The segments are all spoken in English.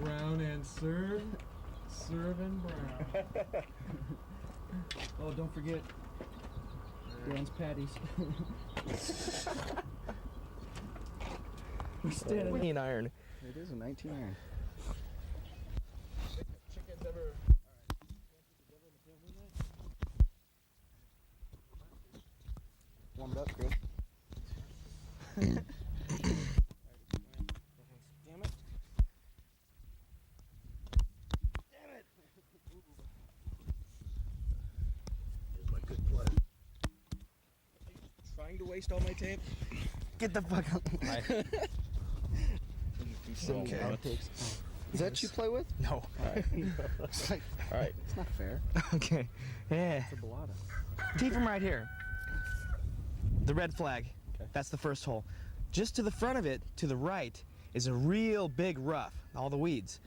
Brown and serve. Serve and brown. Oh, don't forget Dan's patties. We're standing 19 iron. It is a 19 iron. Chickens ever... Warm it up, Chris. Damn it. Damn it! Here's my good play. Trying to waste all my tape? Get the fuck out. Okay. Outtakes. Is that you play with? No. Alright. It's like, Alright. it's not fair. Okay. Yeah. It's a balada. Tee from right here. The red flag. Okay. That's the first hole. Just to the front of it, to the right, is a real big rough. All the weeds.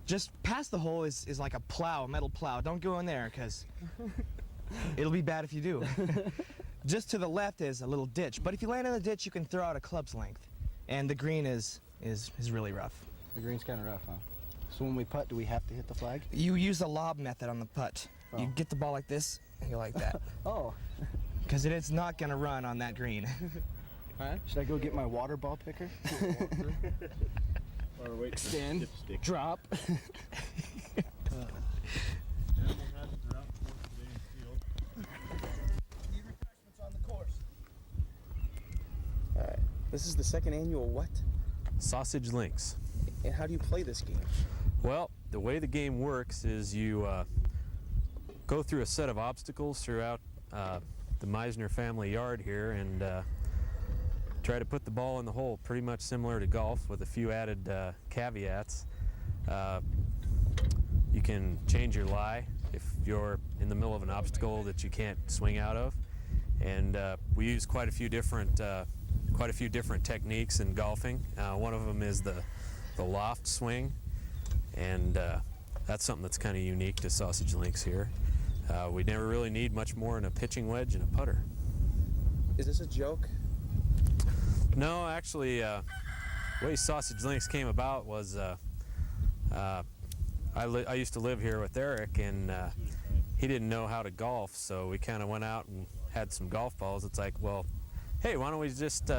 Just past the hole is like a plow, a metal plow. Don't go in there, because it'll be bad if you do. Just to the left is a little ditch. But if you land in the ditch, you can throw out a club's length. And the green is really rough. The green's kind of rough, huh? So when we putt, do we have to hit the flag? You use the lob method on the putt. Oh. You get the ball like this, and you like that. Oh. Because it's not going to run on that green. Huh? Should I go get my water ball picker? Or wait. Stand. Drop. Alright. This is the second annual what? Sausage links. And how do you play this game? Well, the way the game works is you go through a set of obstacles throughout the Meisner family yard here and try to put the ball in the hole, pretty much similar to golf with a few added caveats. You can change your lie if you're in the middle of an obstacle that you can't swing out of, and we use quite a few different techniques in golfing. One of them is the loft swing, and that's something that's kind of unique to sausage links here. We never really need much more than a pitching wedge and a putter. Is this a joke? No, actually, the way sausage links came about was I used to live here with Eric, and he didn't know how to golf, so we kind of went out and had some golf balls. It's like, well, hey, why don't we just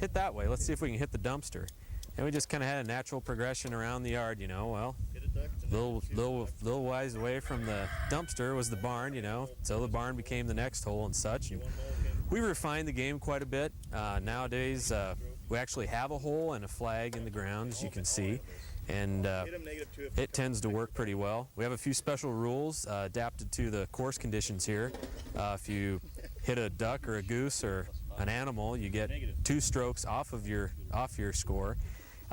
hit that way? Let's see if we can hit the dumpster. And we just kind of had a natural progression around the yard, you know. Well, little ways away from the dumpster was the barn, you know. So the barn became the next hole and such. And we refined the game quite a bit. Nowadays, we actually have a hole and a flag in the ground, as you can see. And it tends to work pretty well. We have a few special rules adapted to the course conditions here. If you hit a duck or a goose or an animal, you get 2 strokes off your score.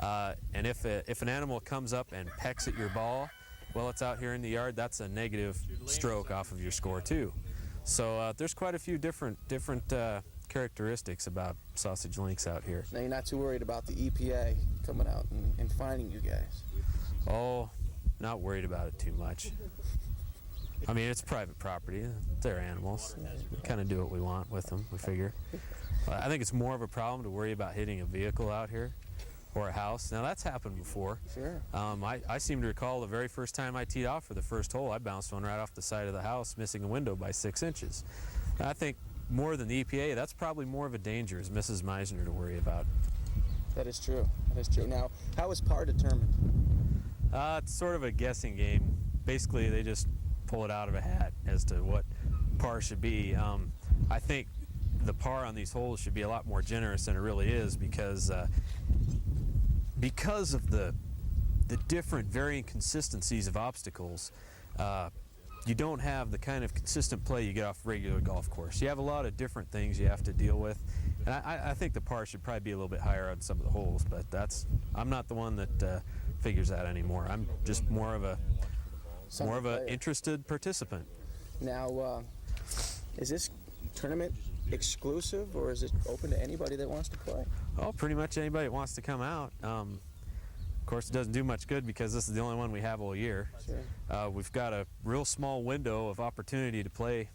And if an animal comes up and pecks at your ball while it's out here in the yard, that's a negative stroke off of your score too. So there's quite a few different characteristics about sausage links out here. Now you're not too worried about the EPA coming out and finding you guys? Oh, not worried about it too much. I mean, it's private property. They're animals. We kind of do what we want with them, we figure. I think it's more of a problem to worry about hitting a vehicle out here or a house. Now, that's happened before. Sure. I seem to recall the very first time I teed off for the first hole, I bounced one right off the side of the house, missing a window by 6 inches. And I think more than the EPA, that's probably more of a danger as Mrs. Meisner to worry about. That is true. That is true. Now, how is par determined? It's sort of a guessing game. Basically, they just pull it out of a hat as to what par should be. I think the par on these holes should be a lot more generous than it really is because of the different varying consistencies of obstacles. You don't have the kind of consistent play you get off a regular golf course. You have a lot of different things you have to deal with, and I think the par should probably be a little bit higher on some of the holes, but I'm not the one that figures that anymore. I'm just more of a interested participant. Now, is this tournament exclusive, or is it open to anybody that wants to play? Oh, pretty much anybody that wants to come out. Of course, it doesn't do much good because this is the only one we have all year. Sure. We've got a real small window of opportunity to play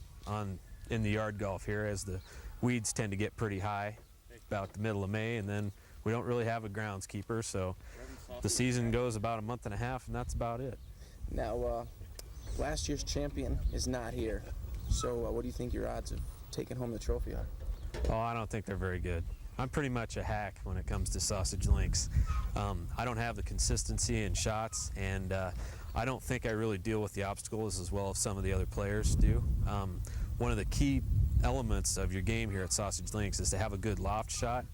in the yard golf here, as the weeds tend to get pretty high about the middle of May, and then we don't really have a groundskeeper, so the season goes about a month and a half, and that's about it. Now, last year's champion is not here. So what do you think your odds of taking home the trophy are? Oh, I don't think they're very good. I'm pretty much a hack when it comes to sausage links. I don't have the consistency in shots, and I don't think I really deal with the obstacles as well as some of the other players do. One of the key elements of your game here at Sausage Links is to have a good loft shot,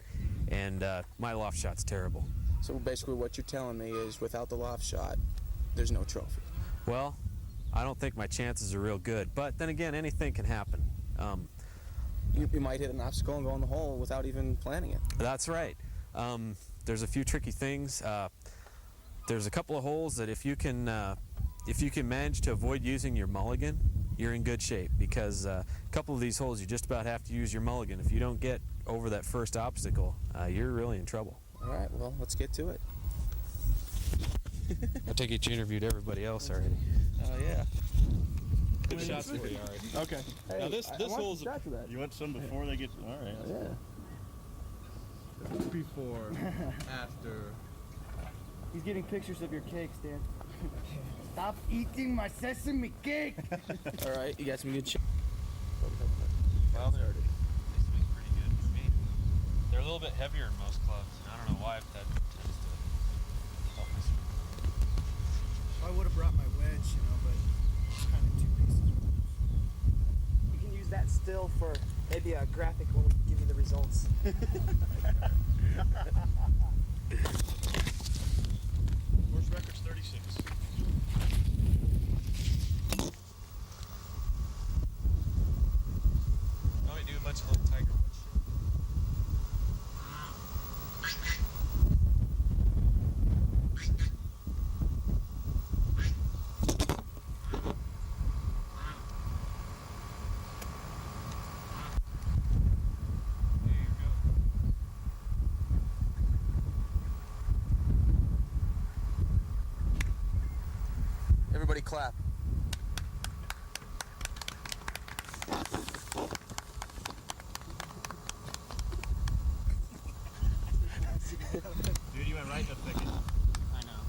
and my loft shot's terrible. So basically what you're telling me is without the loft shot, there's no trophy. Well, I don't think my chances are real good, but then again, anything can happen. You might hit an obstacle and go in the hole without even planning it. That's right. There's a few tricky things. There's a couple of holes that if you can manage to avoid using your mulligan, you're in good shape, because a couple of these holes you just about have to use your mulligan. If you don't get over that first obstacle, you're really in trouble. All right, well, let's get to it. I take it you interviewed everybody else already. Oh, yeah. Good shots for you, Ari. Okay. Now this hole's. You want some before they get. All right. Yeah. Before, after. He's getting pictures of your cakes, Dan. Stop eating my sesame cake! All right, you got some good shots. Well, they swing pretty good for me. They're a little bit heavier in most clubs, and I don't know why, but that tends to help my swing. I would have brought my wedge, you know, but it's kind of 2 pieces. You can use that still for maybe a graphic when we give you the results. Course record's 36. Why don't we do a bunch of little Tiger Woods shit? There you go. Everybody clap. Dude, you went right in the thicket. I know.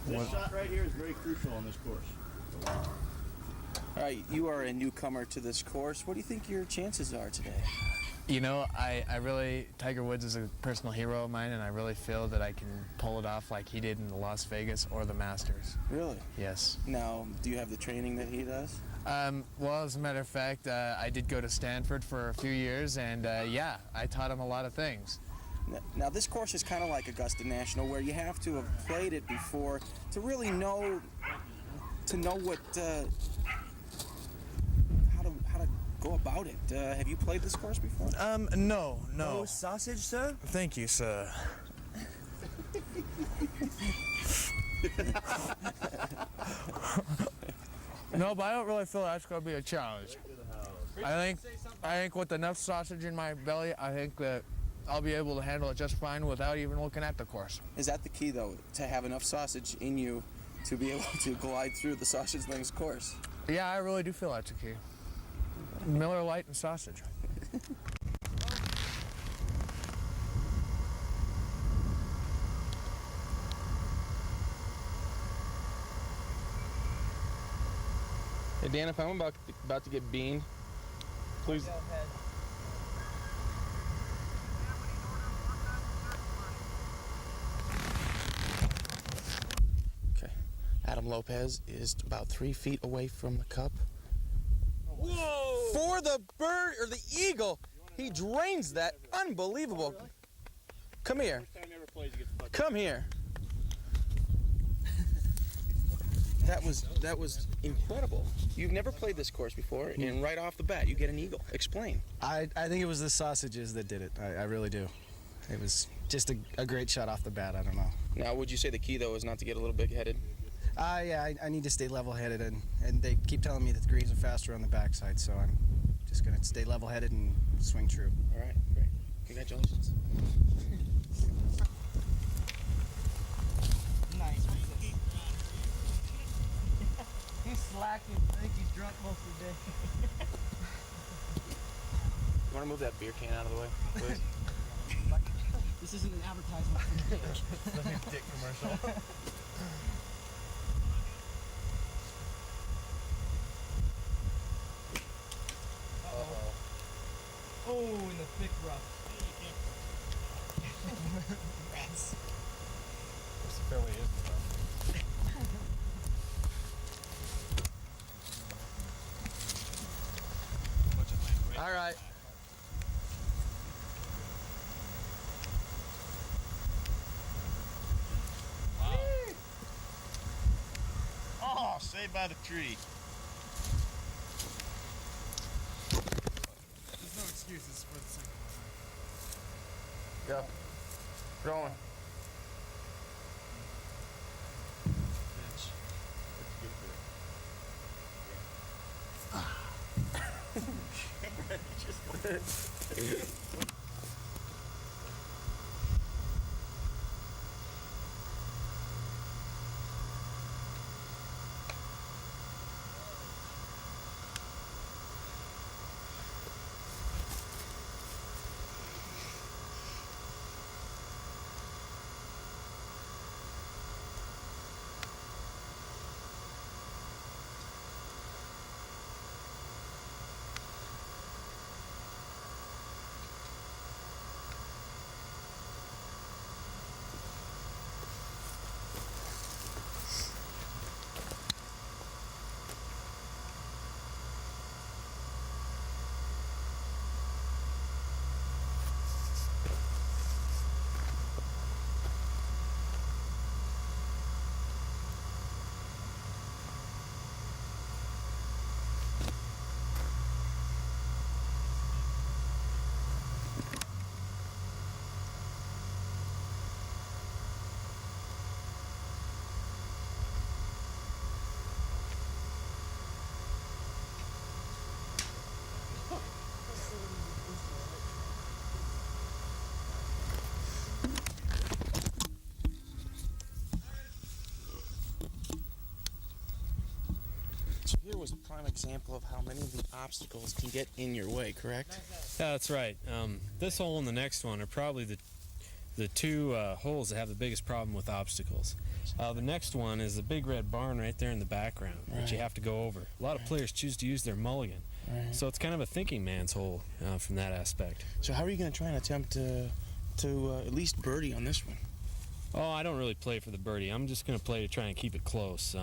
This shot right here is very crucial on this course. All right, you are a newcomer to this course. What do you think your chances are today? You know, I really, Tiger Woods is a personal hero of mine, and I really feel that I can pull it off like he did in the Las Vegas or the Masters. Really? Yes. Now, do you have the training that he does? Well, as a matter of fact, I did go to Stanford for a few years, and yeah, I taught him a lot of things. Now, this course is kind of like Augusta National, where you have to have played it before to really know, what, how to go about it. Have you played this course before? No. No sausage, sir? Thank you, sir. No, but I don't really feel that's going to be a challenge. I think with enough sausage in my belly, I think that I'll be able to handle it just fine without even looking at the course. Is that the key, though, to have enough sausage in you to be able to glide through the Sausage Links course? Yeah, I really do feel that's the key. Miller Lite and sausage. Hey, Dan, if I'm about to get beaned, please. Go ahead. Okay. Adam Lopez is about 3 feet away from the cup. Whoa! For the bird or the eagle, he drains that. Unbelievable. Come here. Come here. That was incredible. You've never played this course before, and right off the bat, you get an eagle. Explain. I think it was the sausages that did it. I really do. It was just a great shot off the bat. I don't know. Now, would you say the key, though, is not to get a little big-headed? Yeah, I need to stay level-headed, and they keep telling me that the greens are faster on the backside, so I'm just going to stay level-headed and swing true. All right, great. Congratulations. Nice. He's slacking. I think he's drunk most of the day. You want to move that beer can out of the way, please? This isn't an advertisement for me. Let me dick commercial. Oh, in the thick rough. This fairway is rough. All right. Oh, saved by the tree. There's no excuses for the second one. Go. Rolling. So here was a prime example of how many of the obstacles can get in your way, correct? Yeah, that's right. This hole and the next one are probably the two holes that have the biggest problem with obstacles. The next one is the big red barn right there in the background, which you have to go over. A lot of players choose to use their mulligan. So it's kind of a thinking man's hole from that aspect. So how are you going to try and attempt to at least birdie on this one? Oh, I don't really play for the birdie. I'm just going to play to try and keep it close.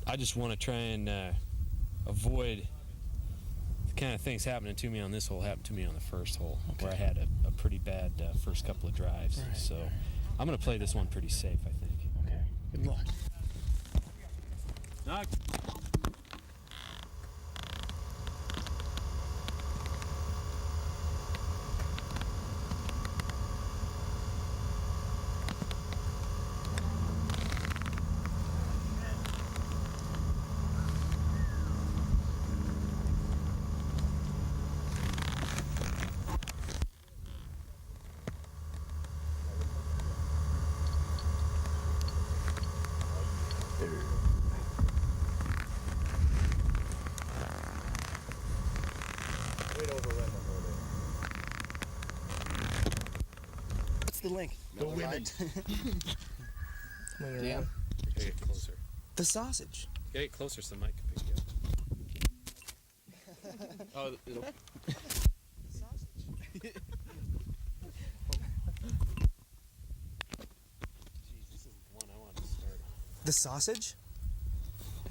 I just want to try and avoid the kind of things happening to me on this hole happened to me on the first hole, where I had a pretty bad first couple of drives. So I'm going to play this one pretty safe, I think. Okay. Good luck. Knock. What's the link? The women. Dan? Get closer. The sausage. Get closer so the mic can pick you up. Oh, it'll... The sausage?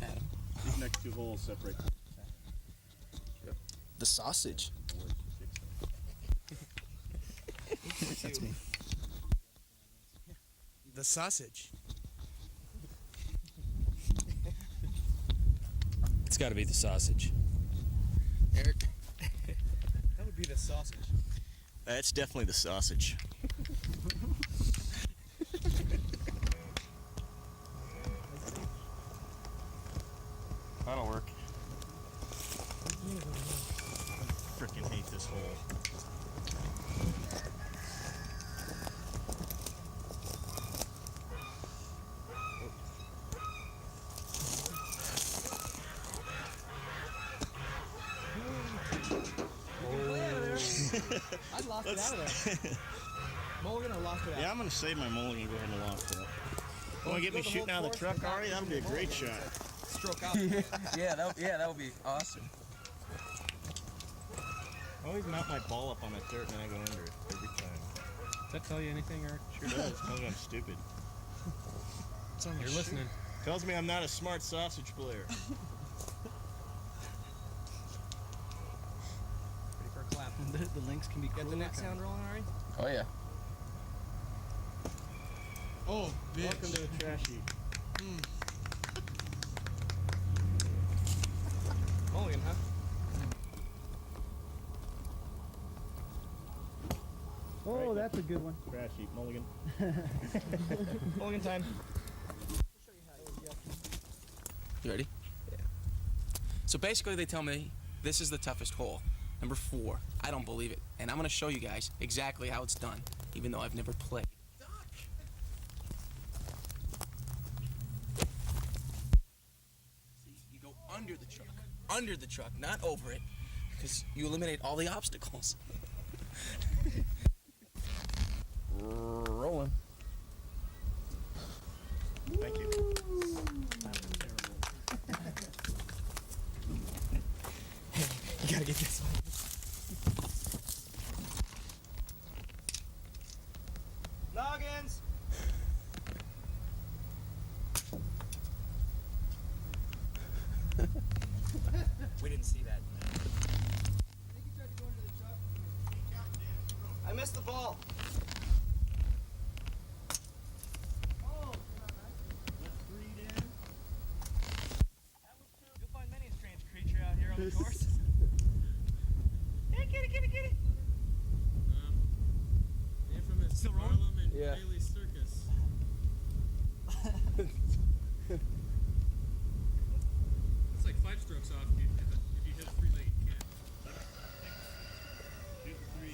Adam. These next two holes separate. The sausage. That's me. The sausage. got to be the sausage. Eric? That would be the sausage. That's definitely the sausage. That'll work. Freaking hate this hole. I lost it out of there. Mulligan or lost it out? Yeah, I'm gonna save my mulligan and go ahead and lost it. Want to get me shooting out of the truck, Ari? That would be a great shot. Stroke out. Yeah, that would be awesome. I always mount my ball up on the dirt and then I go under it every time. Does that tell you anything, Eric? Sure does. Tells me I'm stupid. You're listening. Tells me I'm not a smart sausage player. Ready for a clap. The links can be Got the net sound rolling, Ari? Oh, yeah. Oh, bitch. Welcome to the trash heap. Mulligan, huh? Oh, that's a good one. Trash heap, mulligan. Mulligan time. You ready? Yeah. So basically they tell me this is the toughest hole. Number 4. I don't believe it. And I'm going to show you guys exactly how it's done, even though I've never played. See, you go under the truck, not over it, because you eliminate all the obstacles. Rolling. Thank you. You gotta get this one. Noggins! We didn't see that. I missed the ball. You'll find many a strange creature out here on the course. Hey, kitty! The infamous Still rolling? Harlem and Yeah. Bailey Circus. That's like 5 strokes off if you hit a 3-legged cat. Shoot the 3.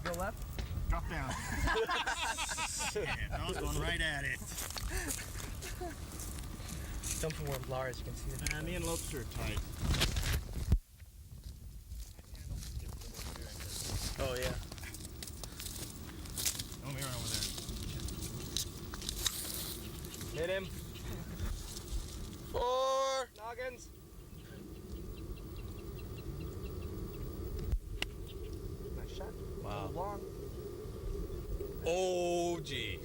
Go left? Drop down. Shit, I was going right at it. Something warm Lars, you can see it. Me and Lopez are tight. Oh, yeah. Let me run over there. Hit him. 4. Noggins. Nice shot. Wow. Long. Oh, gee.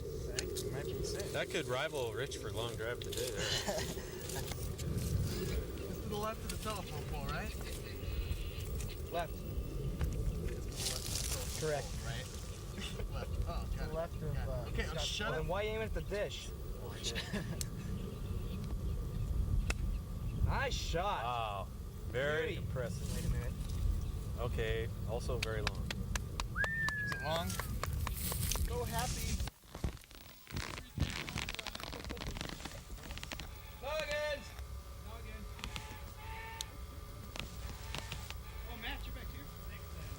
Might be safe. That could rival Rich for long drive today there. Just to the left of the telephone pole, right? Left. Correct. Left. Oh, To the left of. Okay, I'll shut Well, up. then why aim at the dish? Nice shot. Wow. Very Beauty. impressive. Wait a minute. Okay, also very long. Is it long? Go happy. Noggins! Noggins. Oh, Matt, you're back here. Thanks, man.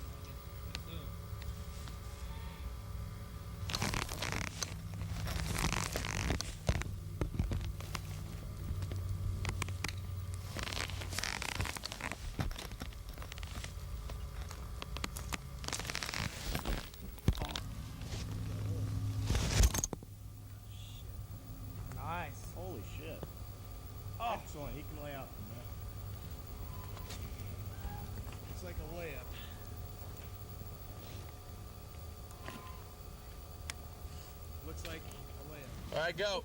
Nice. Holy shit. Oh. Excellent. He can lay out from there. Looks like a layup. Looks like a layup. All right, go.